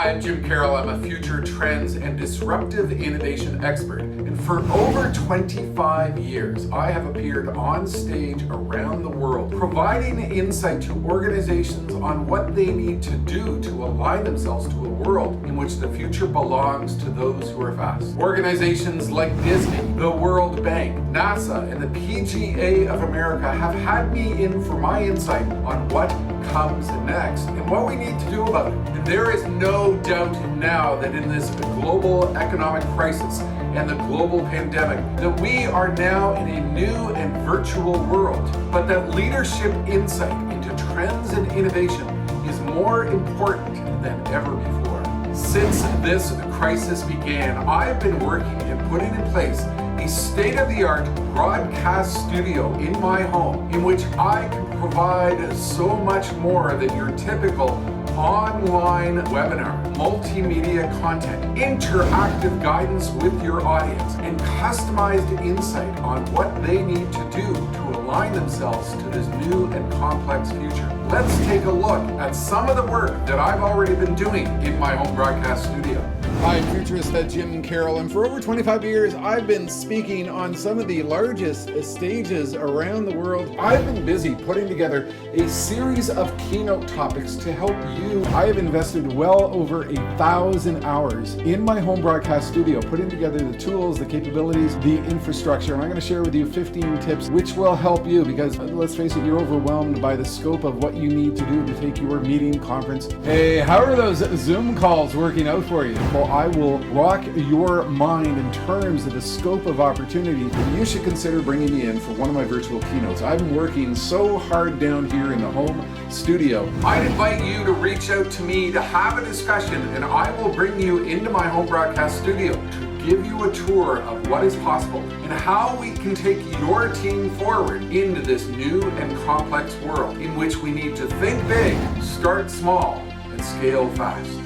I'm Jim Carroll. I'm a future trends and disruptive innovation expert. And for over 25 years, I have appeared on stage around the world, providing insight to organizations on what they need to do to align themselves to a world in which the future belongs to those who are fast. Organizations like Disney, the World Bank, NASA, and the PGA of America have had me in for my insight on what comes next and what we need to do about it. And there is no doubt now that in this global economic crisis and the global pandemic that we are now in a new and virtual world, but that leadership insight into trends and innovation is more important than ever before. Since this crisis began, I've been working and putting in place a state-of-the-art broadcast studio in my home in which I can provide so much more than your typical online webinar, multimedia content, interactive guidance with your audience, and customized insight on what they need to do to align themselves to this new and complex future. Let's take a look at some of the work that I've already been doing in my home broadcast studio. Hi, futurist Jim Carroll, and for over 25 years, I've been speaking on some of the largest stages around the world. I've been busy putting together a series of keynote topics to help you. I have invested well over 1,000 hours in my home broadcast studio, putting together the tools, the capabilities, the infrastructure, and I'm going to share with you 15 tips which will help you because, let's face it, you're overwhelmed by the scope of what you need to do to take your meeting, conference. Hey, how are those Zoom calls working out for you? Well, I will rock your mind in terms of the scope of opportunity. You should consider bringing me in for one of my virtual keynotes. I've been working so hard down here in the home studio. I'd invite you to reach out to me to have a discussion, and I will bring you into my home broadcast studio to give you a tour of what is possible and how we can take your team forward into this new and complex world in which we need to think big, start small, and scale fast.